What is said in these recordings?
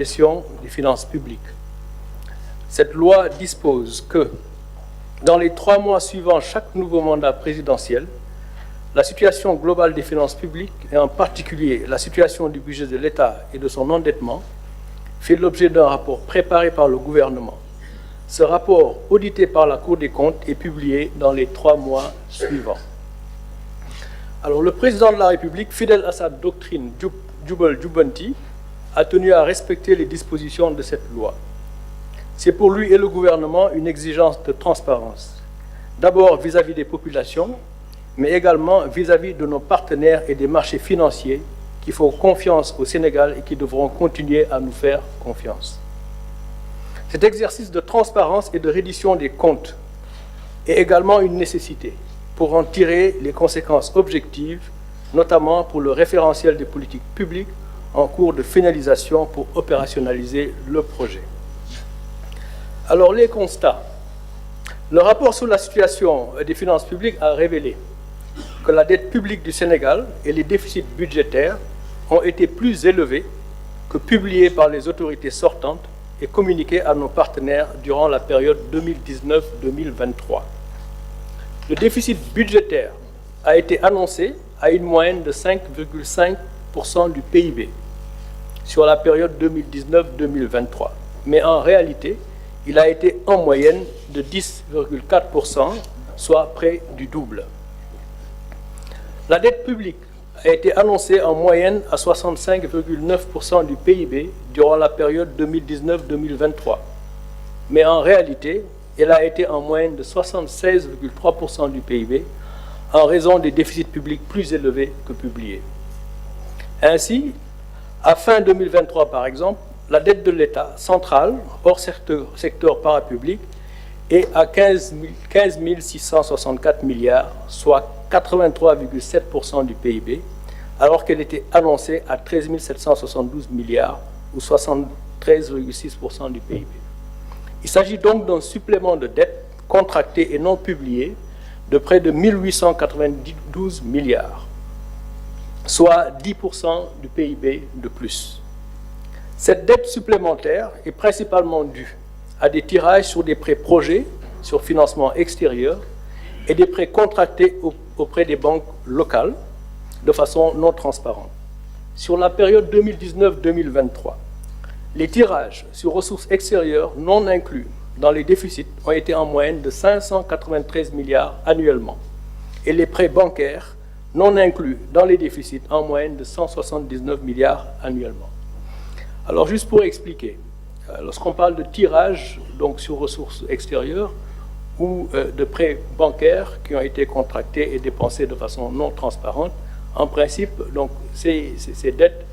gestion des finances publiques. Cette loi dispose que, dans les 3 mois suivant chaque nouveau mandat présidentiel, la situation globale des finances publiques, et en particulier la situation du budget de l'État et de son endettement, fait l'objet d'un rapport préparé par le gouvernement. Ce rapport, audité par la Cour des comptes, est publié dans les 3 mois suivants. Alors, le président de la République, fidèle à sa doctrine Jubal-Jubanti, a tenu à respecter les dispositions de cette loi. C'est pour lui et le gouvernement une exigence de transparence, d'abord vis-à-vis des populations, mais également vis-à-vis de nos partenaires et des marchés financiers qui font confiance au Sénégal et qui devront continuer à nous faire confiance. Cet exercice de transparence et de reddition des comptes est également une nécessité pour en tirer les conséquences objectives, notamment pour le référentiel des politiques publiques en cours de finalisation pour opérationnaliser le projet. Alors, les constats. Le rapport sur la situation des finances publiques a révélé que la dette publique du Sénégal et les déficits budgétaires ont été plus élevés que publiés par les autorités sortantes et communiqués à nos partenaires durant la période 2019-2023. Le déficit budgétaire a été annoncé à une moyenne de 5,5% du PIB sur la période 2019-2023. Mais en réalité, il a été en moyenne de 10,4%, soit près du double. La dette publique a été annoncée en moyenne à 65,9% du PIB durant la période 2019-2023. Mais en réalité, elle a été en moyenne de 76,3% du PIB en raison des déficits publics plus élevés que publiés. Ainsi, à fin 2023, par exemple, la dette de l'État central, hors secteur parapublic, est à 15 664 milliards, soit 83,7% du PIB, alors qu'elle était annoncée à 13 772 milliards, ou 73,6% du PIB. Il s'agit donc d'un supplément de dette contractée et non publiée de près de 1 892 milliards, soit 10% du PIB de plus. Cette dette supplémentaire est principalement due à des tirages sur des prêts projets, sur financement extérieur, et des prêts contractés auprès des banques locales de façon non transparente. Sur la période 2019-2023, les tirages sur ressources extérieures non inclus dans les déficits ont été en moyenne de 593 milliards annuellement, et les prêts bancaires non inclus dans les déficits en moyenne de 179 milliards annuellement. Alors, juste pour expliquer, lorsqu'on parle de tirage donc sur ressources extérieures ou de prêts bancaires qui ont été contractés et dépensés de façon non transparente, en principe, donc, ces dettes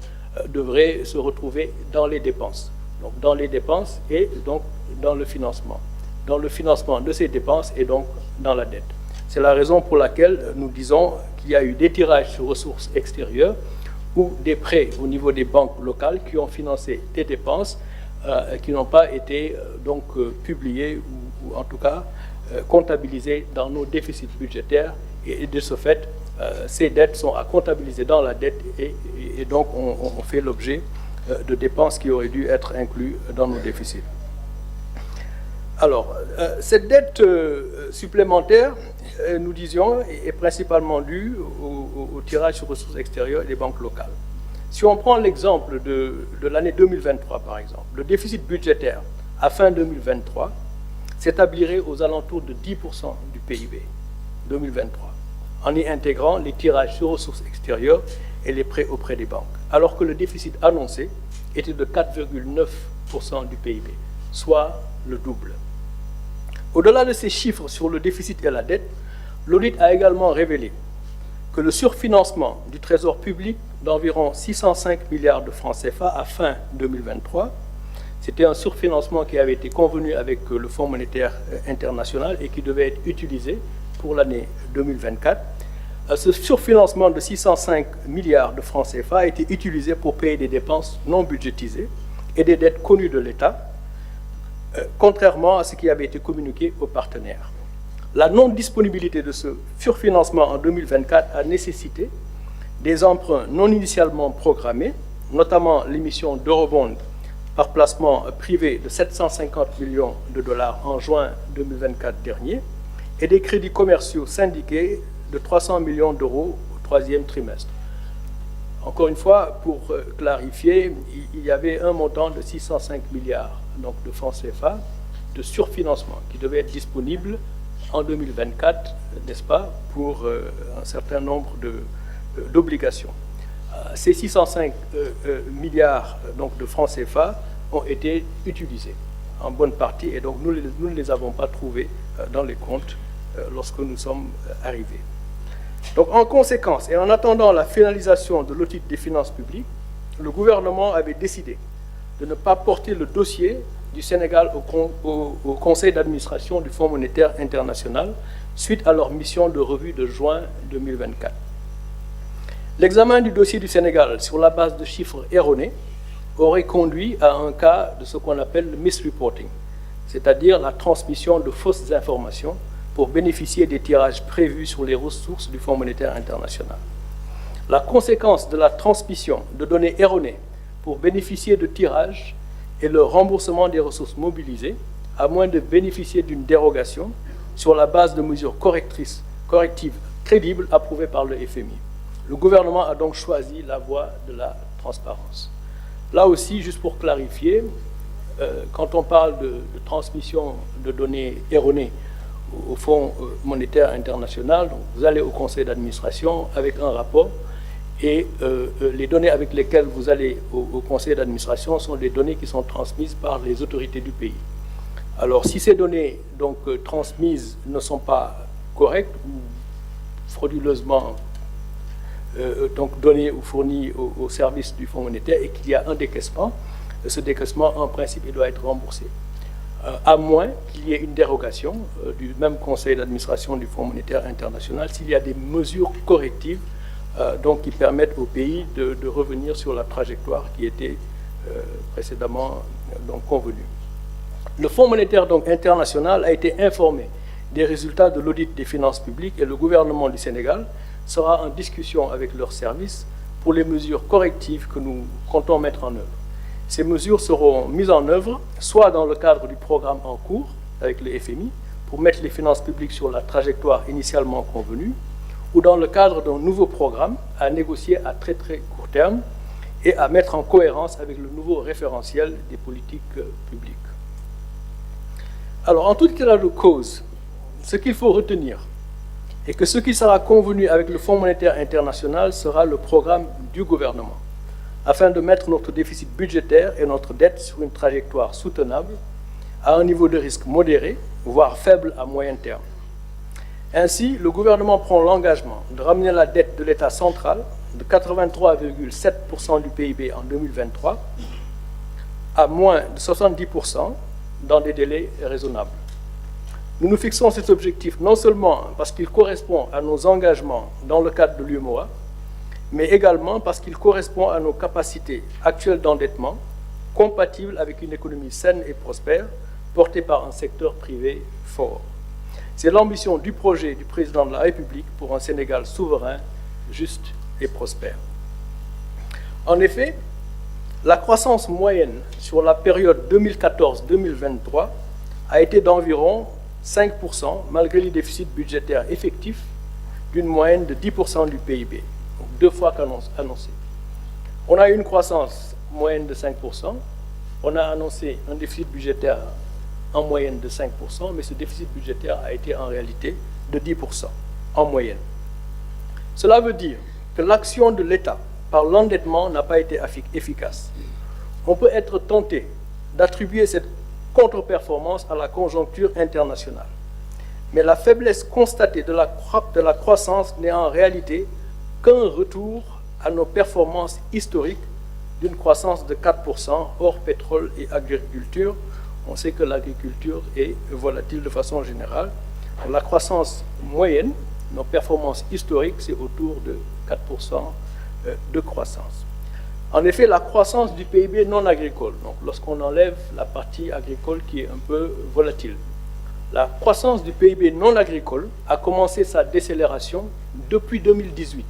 devraient se retrouver dans les dépenses. Donc, dans les dépenses et donc dans le financement. Dans le financement de ces dépenses et donc dans la dette. C'est la raison pour laquelle nous disons qu'il y a eu des tirages sur ressources extérieures ou des prêts au niveau des banques locales qui ont financé des dépenses qui n'ont pas été publiées ou en tout cas comptabilisées dans nos déficits budgétaires. Et de ce fait, ces dettes sont à comptabiliser dans la dette et donc on fait l'objet de dépenses qui auraient dû être incluses dans nos déficits. Alors, cette dette supplémentaire, nous disions, est principalement due au tirage sur ressources extérieures et des banques locales. Si on prend l'exemple de l'année 2023, par exemple, le déficit budgétaire à fin 2023 s'établirait aux alentours de 10% du PIB 2023, en y intégrant les tirages sur ressources extérieures et les prêts auprès des banques, alors que le déficit annoncé était de 4,9% du PIB, soit le double. Au-delà de ces chiffres sur le déficit et la dette, l'audit a également révélé que le surfinancement du Trésor public d'environ 605 milliards de francs CFA à fin 2023, c'était un surfinancement qui avait été convenu avec le Fonds monétaire international et qui devait être utilisé pour l'année 2024. Ce surfinancement de 605 milliards de francs CFA a été utilisé pour payer des dépenses non budgétisées et des dettes connues de l'État, contrairement à ce qui avait été communiqué aux partenaires. La non-disponibilité de ce surfinancement en 2024 a nécessité des emprunts non initialement programmés, notamment l'émission d'eurobonds par placement privé de 750 millions de dollars en juin 2024 dernier et des crédits commerciaux syndiqués de 300 millions d'euros au troisième trimestre. Encore une fois, pour clarifier, il y avait un montant de 605 milliards donc de francs CFA de surfinancement qui devait être disponible en 2024, n'est-ce pas, pour un certain nombre d'obligations. Ces 605 milliards donc, de francs CFA ont été utilisés en bonne partie et donc nous ne les avons pas trouvés dans les comptes lorsque nous sommes arrivés. Donc en conséquence et en attendant la finalisation de l'audit des finances publiques, le gouvernement avait décidé de ne pas porter le dossier du Sénégal au Conseil d'administration du Fonds monétaire international suite à leur mission de revue de juin 2024. L'examen du dossier du Sénégal sur la base de chiffres erronés aurait conduit à un cas de ce qu'on appelle le misreporting, c'est-à-dire la transmission de fausses informations pour bénéficier des tirages prévus sur les ressources du Fonds monétaire international. La conséquence de la transmission de données erronées pour bénéficier de tirages est le remboursement des ressources mobilisées, à moins de bénéficier d'une dérogation sur la base de mesures correctives crédibles approuvées par le FMI. Le gouvernement a donc choisi la voie de la transparence. Là aussi, juste pour clarifier, quand on parle de transmission de données erronées au Fonds monétaire international, donc vous allez au conseil d'administration avec un rapport et les données avec lesquelles vous allez au conseil d'administration sont des données qui sont transmises par les autorités du pays. Alors, si ces données donc, transmises ne sont pas correctes ou frauduleusement donc données ou fournies au service du Fonds monétaire et qu'il y a un décaissement, ce décaissement, en principe, il doit être remboursé. À moins qu'il y ait une dérogation du même conseil d'administration du Fonds monétaire international s'il y a des mesures correctives donc, qui permettent au pays de revenir sur la trajectoire qui était précédemment donc, convenue. Le Fonds monétaire donc, international a été informé des résultats de l'audit des finances publiques et le gouvernement du Sénégal sera en discussion avec leurs services pour les mesures correctives que nous comptons mettre en œuvre. Ces mesures seront mises en œuvre soit dans le cadre du programme en cours avec le FMI pour mettre les finances publiques sur la trajectoire initialement convenue, ou dans le cadre d'un nouveau programme à négocier à très très court terme et à mettre en cohérence avec le nouveau référentiel des politiques publiques. Alors, en tout état de cause, ce qu'il faut retenir est que ce qui sera convenu avec le Fonds monétaire international sera le programme du gouvernement, afin de mettre notre déficit budgétaire et notre dette sur une trajectoire soutenable à un niveau de risque modéré, voire faible à moyen terme. Ainsi, le gouvernement prend l'engagement de ramener la dette de l'État central de 83,7% du PIB en 2023 à moins de 70% dans des délais raisonnables. Nous nous fixons cet objectif non seulement parce qu'il correspond à nos engagements dans le cadre de l'UEMOA, mais également parce qu'il correspond à nos capacités actuelles d'endettement, compatibles avec une économie saine et prospère, portée par un secteur privé fort. C'est l'ambition du projet du président de la République pour un Sénégal souverain, juste et prospère. En effet, la croissance moyenne sur la période 2014-2023 a été d'environ 5% malgré les déficits budgétaires effectifs d'une moyenne de 10% du PIB, donc 2 fois qu'annoncé. On a eu une croissance moyenne de 5%, on a annoncé un déficit budgétaire en moyenne de 5%, mais ce déficit budgétaire a été en réalité de 10% en moyenne. Cela veut dire que l'action de l'État par l'endettement n'a pas été efficace. On peut être tenté d'attribuer cette contre-performance à la conjoncture internationale. Mais la faiblesse constatée de la croissance n'est en réalité qu'un retour à nos performances historiques d'une croissance de 4% hors pétrole et agriculture. On sait que l'agriculture est volatile de façon générale. La croissance moyenne, nos performances historiques, c'est autour de 4% de croissance. En effet, la croissance du PIB non agricole, donc lorsqu'on enlève la partie agricole qui est un peu volatile, la croissance du PIB non agricole a commencé sa décélération depuis 2018,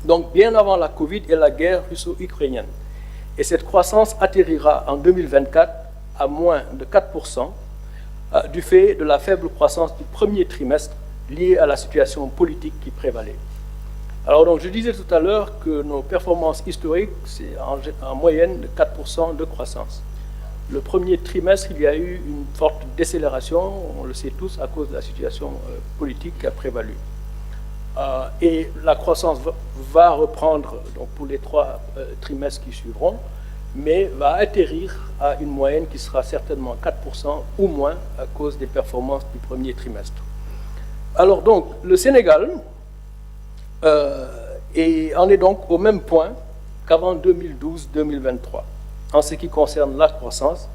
donc bien avant la Covid et la guerre russo-ukrainienne. Et cette croissance atterrira en 2024 à moins de 4% du fait de la faible croissance du premier trimestre liée à la situation politique qui prévalait. Alors donc, je disais tout à l'heure que nos performances historiques, c'est en moyenne de 4% de croissance. Le premier trimestre, il y a eu une forte décélération, on le sait tous, à cause de la situation politique qui a prévalu. Et la croissance va reprendre donc, pour les 3 trimestres qui suivront, mais va atterrir à une moyenne qui sera certainement 4% ou moins à cause des performances du premier trimestre. Alors donc, le Sénégal en est donc au même point qu'avant 2012-2023. En ce qui concerne la croissance,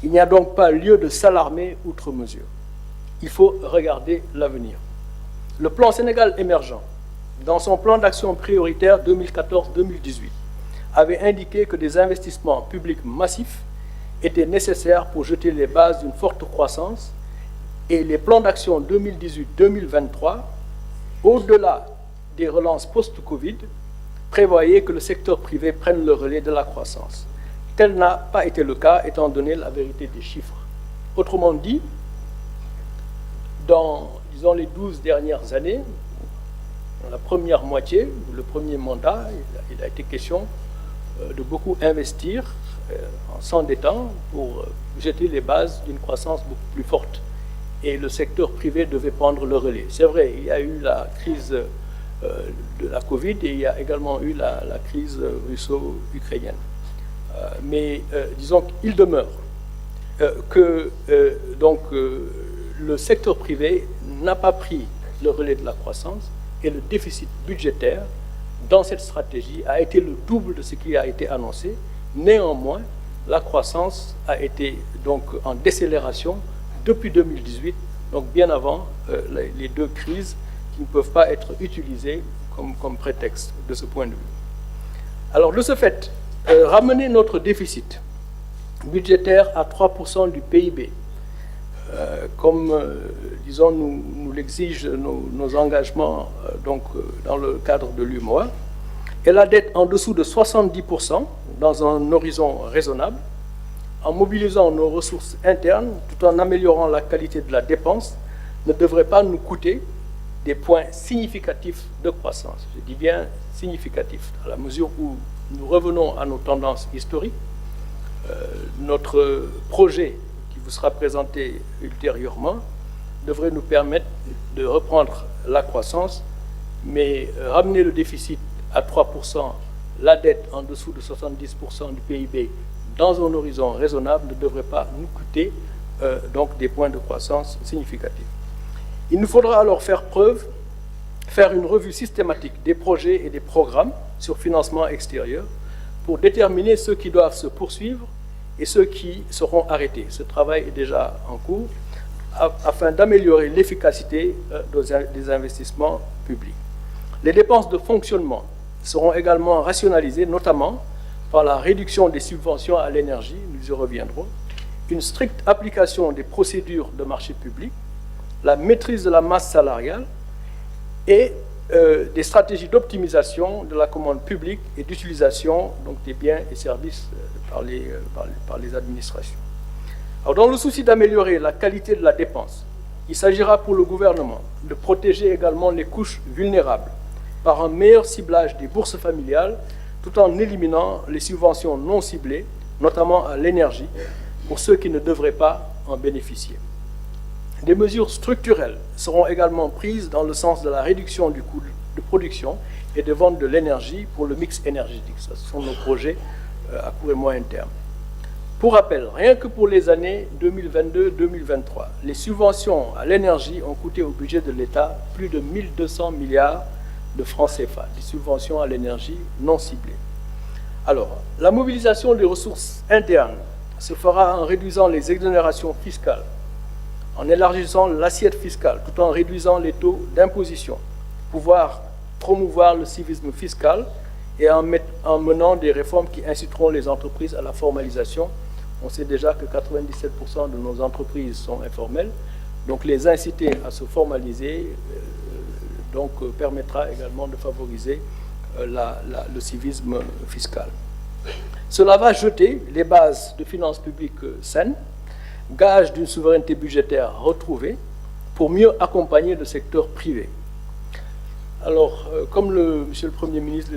il n'y a donc pas lieu de s'alarmer outre mesure. Il faut regarder l'avenir. Le plan Sénégal émergent, dans son plan d'action prioritaire 2014-2018, avait indiqué que des investissements publics massifs étaient nécessaires pour jeter les bases d'une forte croissance et les plans d'action 2018-2023, au-delà des relances post-Covid, prévoyaient que le secteur privé prenne le relais de la croissance. Tel n'a pas été le cas, étant donné la vérité des chiffres. Autrement dit, dans, disons, les 12 dernières années, dans la première moitié, le premier mandat, il a été question de beaucoup investir en s'endettant pour jeter les bases d'une croissance beaucoup plus forte. Et le secteur privé devait prendre le relais. C'est vrai, il y a eu la crise de la Covid et il y a également eu la crise russo-ukrainienne. Mais disons qu'il demeure que le secteur privé n'a pas pris le relais de la croissance et le déficit budgétaire dans cette stratégie a été le double de ce qui a été annoncé. Néanmoins, la croissance a été donc en décélération depuis 2018, donc bien avant les 2 crises qui ne peuvent pas être utilisées comme prétexte de ce point de vue. Alors, de ce fait, ramener notre déficit budgétaire à 3% du PIB, comme, disons, nous l'exigent nos engagements dans le cadre de l'UEMOA, et la dette en dessous de 70% dans un horizon raisonnable, en mobilisant nos ressources internes tout en améliorant la qualité de la dépense, ne devrait pas nous coûter des points significatifs de croissance. Je dis bien significatifs, à la mesure où nous revenons à nos tendances historiques. Notre projet qui vous sera présenté ultérieurement devrait nous permettre de reprendre la croissance, mais ramener le déficit à 3%, la dette en dessous de 70% du PIB dans un horizon raisonnable ne devrait pas nous coûter donc des points de croissance significatifs. Il nous faudra alors faire une revue systématique des projets et des programmes sur financement extérieur pour déterminer ceux qui doivent se poursuivre et ceux qui seront arrêtés. Ce travail est déjà en cours afin d'améliorer l'efficacité des investissements publics. Les dépenses de fonctionnement seront également rationalisées, notamment par la réduction des subventions à l'énergie, nous y reviendrons, une stricte application des procédures de marché public, la maîtrise de la masse salariale et des stratégies d'optimisation de la commande publique et d'utilisation des biens et services par les administrations. Alors, dans le souci d'améliorer la qualité de la dépense, il s'agira pour le gouvernement de protéger également les couches vulnérables par un meilleur ciblage des bourses familiales tout en éliminant les subventions non ciblées, notamment à l'énergie, pour ceux qui ne devraient pas en bénéficier. Des mesures structurelles seront également prises dans le sens de la réduction du coût de production et de vente de l'énergie pour le mix énergétique. Ce sont nos projets à court et moyen terme. Pour rappel, rien que pour les années 2022-2023, les subventions à l'énergie ont coûté au budget de l'État plus de 1200 milliards de francs CFA, des subventions à l'énergie non ciblées. Alors, la mobilisation des ressources internes se fera en réduisant les exonérations fiscales, en élargissant l'assiette fiscale, tout en réduisant les taux d'imposition, pouvoir promouvoir le civisme fiscal et en menant des réformes qui inciteront les entreprises à la formalisation. On sait déjà que 97% de nos entreprises sont informelles, donc les inciter à se formaliser permettra également de favoriser le civisme fiscal. Cela va jeter les bases de finances publiques saines, gage d'une souveraineté budgétaire retrouvée, pour mieux accompagner le secteur privé. Alors, comme Monsieur le Premier ministre le dit,